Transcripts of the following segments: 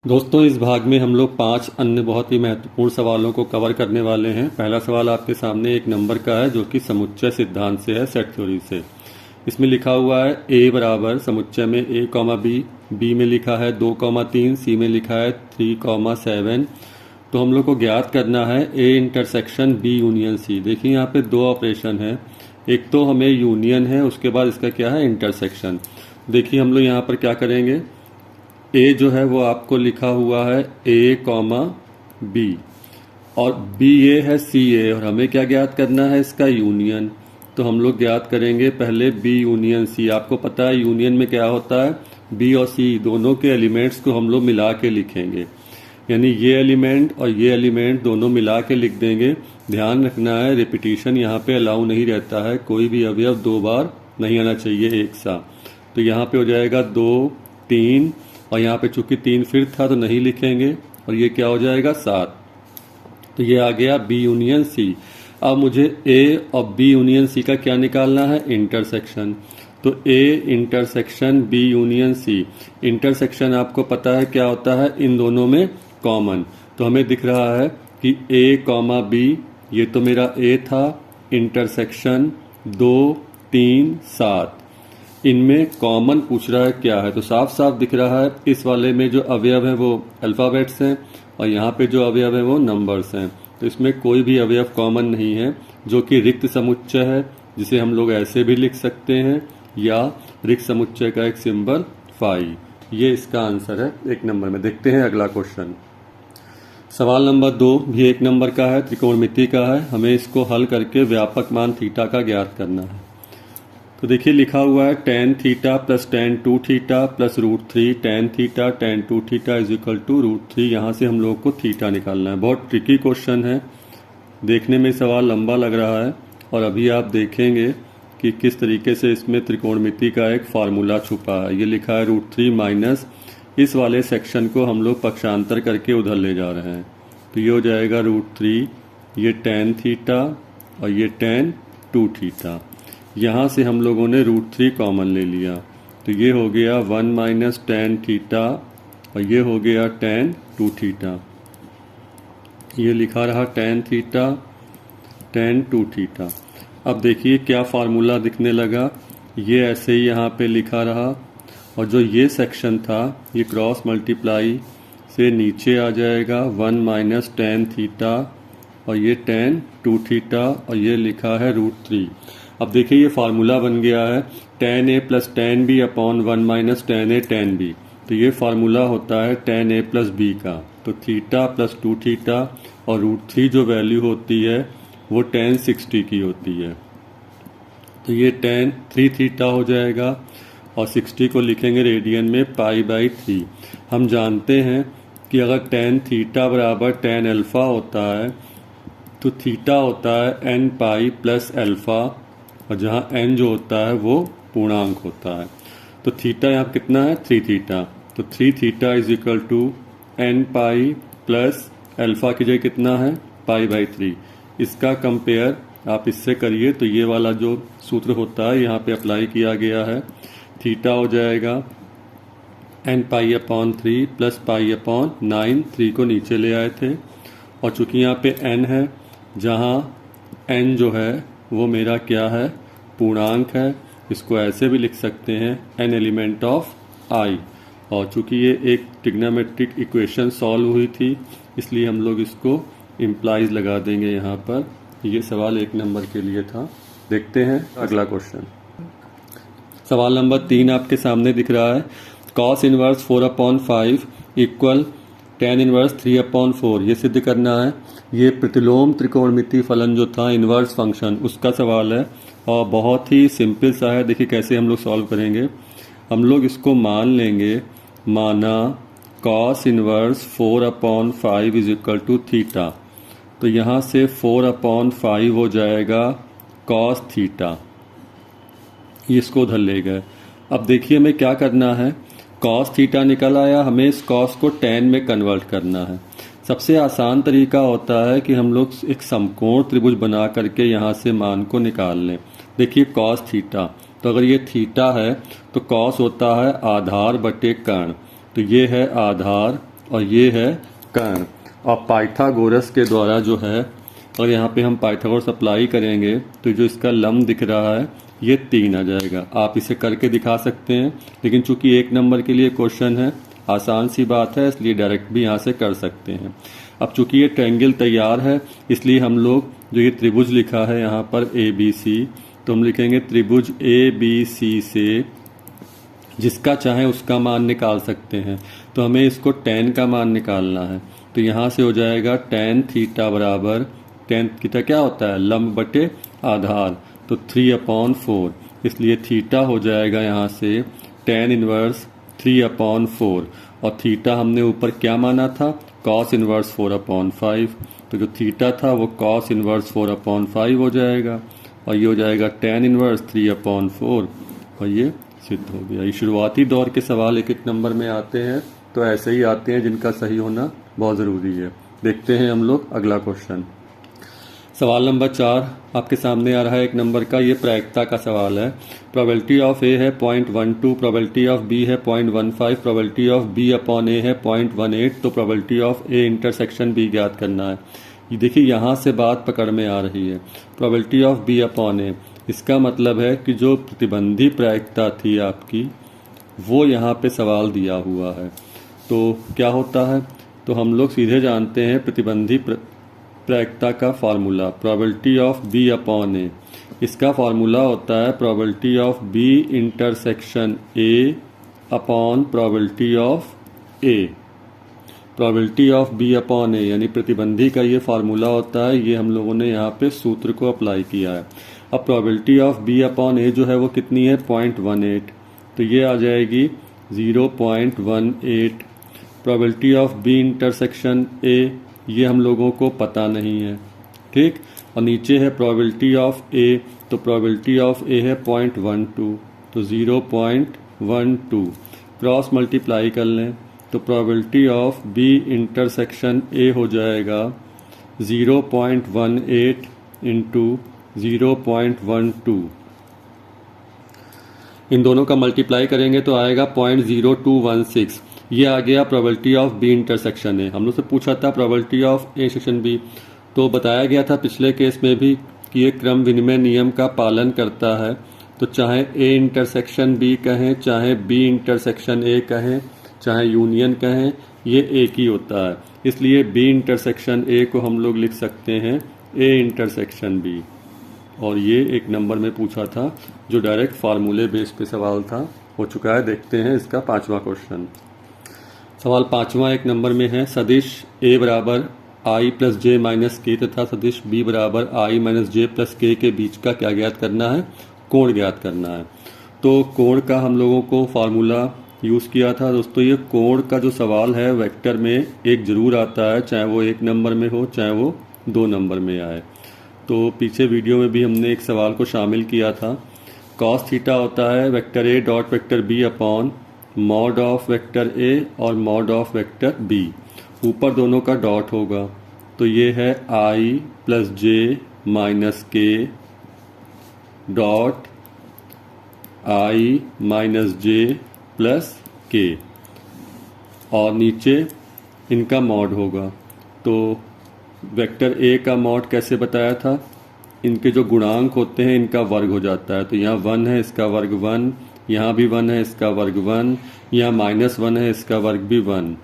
दोस्तों, इस भाग में हम लोग 5 अन्य बहुत ही महत्वपूर्ण सवालों को कवर करने वाले हैं। पहला सवाल आपके सामने एक नंबर का है जो कि समुच्चय सिद्धांत से है, सेट थ्योरी से। इसमें लिखा हुआ है a बराबर समुच्चय में a कॉमा b में लिखा है 2,3, c में लिखा है 3,7। तो हम लोग को ज्ञात करना है a intersection b union c। देखिए यहाँ पे दो ऑपरेशन है, एक तो हमें यूनियन है, उसके बाद इसका क्या है, इंटरसेक्शन। देखिए हम लोग यहाँ पर क्या करेंगे, ए जो है वो आपको लिखा हुआ है ए कॉमा बी और बी ए है सी ए, और हमें क्या ज्ञात करना है, इसका यूनियन। तो हम लोग ज्ञात करेंगे पहले बी यूनियन सी। आपको पता है यूनियन में क्या होता है, बी और सी दोनों के एलिमेंट्स को हम लोग मिला के लिखेंगे, यानी ये एलिमेंट और ये एलिमेंट दोनों मिला के लिख देंगे। ध्यान रखना है रिपीटिशन यहाँ पे अलाउ नहीं रहता है, कोई भी अवयव 2 बार नहीं आना चाहिए एक साथ। तो यहाँ पे हो जाएगा 2, 3 और यहाँ पे चूंकि 3 फिर था तो नहीं लिखेंगे, और ये क्या हो जाएगा 7। तो ये आ गया बी यूनियन सी। अब मुझे ए और बी यूनियन सी का क्या निकालना है, इंटरसेक्शन। तो A intersection B union C, intersection आपको पता है क्या होता है, इन दोनों में कॉमन। तो हमें दिख रहा है कि ए कॉमा बी, ये तो मेरा ए था, इंटरसेक्शन 2, 3, 7, इनमें कॉमन पूछ रहा है क्या है। तो साफ साफ दिख रहा है इस वाले में जो अवयव है वो अल्फ़ाबेट्स हैं और यहाँ पे जो अवयव है वो नंबर्स हैं। तो इसमें कोई भी अवयव कॉमन नहीं है, जो कि रिक्त समुच्चय है, जिसे हम लोग ऐसे भी लिख सकते हैं, या रिक्त समुच्चय का एक सिंबल फाई। ये इसका आंसर है 1 नंबर में। देखते हैं अगला क्वेश्चन। सवाल नंबर 2 भी 1 नंबर का है, त्रिकोणमिति का है। हमें इसको हल करके व्यापक मान थीटा का ज्ञात करना है। तो देखिए लिखा हुआ है tan theta plus tan 2 theta plus √3 tan theta tan 2 theta is equal to √3। यहाँ से हम लोग को थीटा निकालना है। बहुत ट्रिकी क्वेश्चन है, देखने में सवाल लंबा लग रहा है, और अभी आप देखेंगे कि किस तरीके से इसमें त्रिकोणमिति का एक फार्मूला छुपा है। ये लिखा है √3 माइनस इस वाले सेक्शन को हम लोग पक्षांतर करके उधर ले जा रहे हैं। तो ये हो जाएगा √3, ये tan थीटा और ये tan 2 थीटा। यहाँ से हम लोगों ने √3 कॉमन ले लिया, तो ये हो गया 1 माइनस tan थीटा और ये हो गया tan 2 थीटा। ये लिखा रहा tan थीटा tan 2 थीटा। अब देखिए क्या फार्मूला दिखने लगा, ये ऐसे ही यहाँ पे लिखा रहा, और जो ये सेक्शन था ये क्रॉस मल्टीप्लाई से नीचे आ जाएगा 1 माइनस tan थीटा और ये tan 2 थीटा और ये लिखा है √3। अब देखिए ये फार्मूला बन गया है tan a plus tan b upon 1 minus tan a tan b। तो ये फार्मूला होता है tan a प्लस b का। तो थीटा प्लस 2 थीटा और √3 जो वैल्यू होती है वो tan 60 की होती है। तो ये tan 3 थीटा हो जाएगा, और 60 को लिखेंगे रेडियन में π/3। हम जानते हैं कि अगर tan थीटा बराबर tan अल्फ़ा होता है तो थीटा होता है n पाई प्लस अल्फ़ा, और जहाँ n जो होता है वो पूर्णांक होता है। तो थीटा यहाँ कितना है, 3 थीटा। तो 3 theta is equal to n pi plus alpha की जगह कितना है, π/3। इसका कंपेयर आप इससे करिए तो ये वाला जो सूत्र होता है यहाँ पे अप्लाई किया गया है। थीटा हो जाएगा n पाई अपॉन 3 प्लस π/9, 3 को नीचे ले आए थे, और चूंकि यहाँ पे n है, जहाँ n जो है वो मेरा क्या है, पूर्णांक है, इसको ऐसे भी लिख सकते हैं n एलिमेंट ऑफ i। और चूंकि ये एक ट्रिग्नोमेट्रिक इक्वेशन सॉल्व हुई थी, इसलिए हम लोग इसको इम्प्लाइज लगा देंगे यहाँ पर। ये सवाल 1 नंबर के लिए था। देखते हैं अगला क्वेश्चन। सवाल नंबर 3 आपके सामने दिख रहा है, cos inverse 4/5 equal tan inverse 3/4। ये सिद्ध करना है। ये प्रतिलोम त्रिकोणमिति फलन जो था, इनवर्स फंक्शन, उसका सवाल है, और बहुत ही सिंपल सा है। देखिए कैसे हम लोग सॉल्व करेंगे। हम लोग इसको मान लेंगे, माना cos inverse 4/5 is equal to theta. तो यहाँ से 4/5 हो जाएगा cos थीटा, इसको उधर ले गए। अब देखिए हमें क्या करना है, cos थीटा निकल आया, हमें इस cos को tan में कन्वर्ट करना है। सबसे आसान तरीका होता है कि हम लोग एक समकोण त्रिभुज बना करके यहाँ से मान को निकाल लें। देखिए cos थीटा, तो अगर ये थीटा है तो cos होता है आधार बटे कर्ण। तो ये है आधार और ये है कर्ण। और पाइथागोरस के द्वारा जो है, और यहाँ पे हम पाइथागोरस अप्लाई करेंगे तो जो इसका लम्ब दिख रहा है ये 3 आ जाएगा। आप इसे करके दिखा सकते हैं, लेकिन चूंकि 1 नंबर के लिए क्वेश्चन है, आसान सी बात है, इसलिए डायरेक्ट भी यहाँ से कर सकते हैं। अब चूंकि ये ट्रायंगल तैयार है, इसलिए हम लोग जो ये त्रिभुज लिखा है यहाँ पर ABC, तो हम लिखेंगे त्रिभुज ABC से जिसका चाहे उसका मान निकाल सकते हैं। तो हमें इसको tan का मान निकालना है, तो यहाँ से हो जाएगा tan थीटा बराबर, tan थीटा क्या होता है, लंब बटे आधार, तो 3/4, इसलिए थीटा हो जाएगा यहाँ से tan इनवर्स 3/4, और थीटा हमने ऊपर क्या माना था, cos इनवर्स 4/5, तो जो थीटा था वो cos इनवर्स 4/5 हो जाएगा, और ये हो जाएगा tan इनवर्स 3/4, और ये सिद्ध हो गया। ये शुरुआती दौर के सवाल 1-1 नंबर में आते हैं, तो ऐसे ही आते हैं जिनका सही होना बहुत ज़रूरी है। देखते हैं हम लोग अगला क्वेश्चन। सवाल नंबर 4 आपके सामने आ रहा है 1 नंबर का। ये प्रायिकता का सवाल है। प्रोबेबिलिटी ऑफ ए है 0.12, प्रोबेबिलिटी ऑफ बी है 0.15, probability of B upon A है 0.18, तो probability of A intersection B ज्ञात करना है। ये देखिए यहाँ से बात पकड़ में आ रही है, probability of B upon A, इसका मतलब है कि जो प्रतिबंधी प्रायिकता थी आपकी वो यहाँ पे सवाल दिया हुआ है। तो क्या होता है, तो हम लोग सीधे जानते हैं प्रतिबंधी प्रायिकता का formula, probability of B upon A, इसका फार्मूला होता है probability of B intersection A upon probability of A. Probability of B upon A यानी प्रतिबंधी का ये फार्मूला होता है, ये हम लोगों ने यहाँ पे सूत्र को अप्लाई किया है। अब प्रोबेबिलिटी ऑफ बी अपॉन ए जो है वो कितनी है, 0.18, तो ये आ जाएगी 0.18। Probability of B intersection A ये हम लोगों को पता नहीं है, ठीक। और नीचे है प्रोबेबिलिटी ऑफ ए, तो प्रोबेबिलिटी ऑफ ए है 0.12, तो 0.12 क्रॉस मल्टीप्लाई कर लें तो probability of B intersection A हो जाएगा 0.18 इंटू 0.12। इन दोनों का मल्टीप्लाई करेंगे तो आएगा 0.0216। ये आ गया probability of B intersection A. हम लोग से पूछा था probability of A section B, तो बताया गया था पिछले केस में भी कि ये क्रम विनिमय नियम का पालन करता है। तो चाहे ए इंटरसेक्शन बी कहें, चाहे बी इंटरसेक्शन ए कहें, चाहे यूनियन कहें, ये एक ही होता है। इसलिए बी इंटरसेक्शन ए को हम लोग लिख सकते हैं ए इंटरसेक्शन बी। और ये 1 नंबर में पूछा था जो डायरेक्ट फार्मूले बेस पे सवाल था, हो चुका है। देखते हैं इसका 5वां क्वेश्चन। सवाल 5वां 1 नंबर में है, सदिश a बराबर i प्लस जे माइनस के तथा सदिश b बराबर i माइनस जे प्लस के बीच का क्या ज्ञात करना है, कोण ज्ञात करना है। तो कोण का हम लोगों को फार्मूला यूज़ किया था दोस्तों। ये कोण का जो सवाल है वेक्टर में एक जरूर आता है, चाहे वो 1 नंबर में हो चाहे वो 2 नंबर में आए। तो पीछे वीडियो में भी हमने एक सवाल को शामिल किया था। कॉस थीटा होता है vector A dot vector B upon mod of vector A और मॉड ऑफ वेक्टर बी। ऊपर दोनों का डॉट होगा, तो ये है i प्लस जे माइनस के dot i minus J plus के, और नीचे इनका मॉड होगा। तो वेक्टर ए का मॉड कैसे बताया था, इनके जो गुणांक होते हैं इनका वर्ग हो जाता है। तो यहाँ 1 है, इसका वर्ग 1, यहाँ भी 1 है, इसका वर्ग 1, यहाँ -1 है, इसका वर्ग भी 1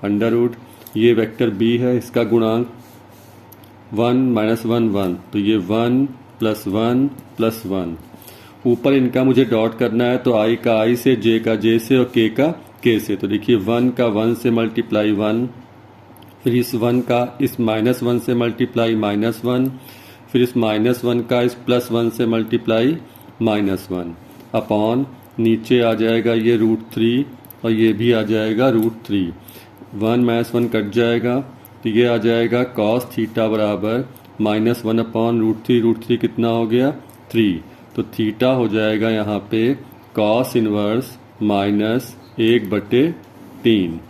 अंडर रूट। ये वेक्टर बी है, इसका गुणांक 1 -1 1, तो ये 1 + 1 + 1। ऊपर इनका मुझे डॉट करना है, तो i का i से, j का j से और k का k से। तो देखिए 1 का 1 से मल्टीप्लाई 1, फिर इस 1 का इस -1 से मल्टीप्लाई -1, फिर इस -1 का इस +1 से मल्टीप्लाई -1 अपॉन नीचे आ जाएगा ये √3 और ये भी आ जाएगा √3। 1 - 1 कट जाएगा, तो ये आ जाएगा cos थीटा बराबर -1 अपॉन √3। √3 कितना हो गया, 3। तो थीटा हो जाएगा यहाँ पे cos इनवर्स -1/3।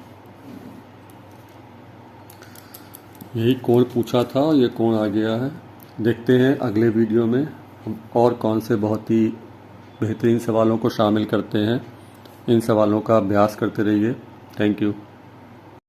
यही कोण पूछा था, ये कोण आ गया है। देखते हैं अगले वीडियो में हम और कौन से बहुत ही बेहतरीन सवालों को शामिल करते हैं। इन सवालों का अभ्यास करते रहिए। Thank you.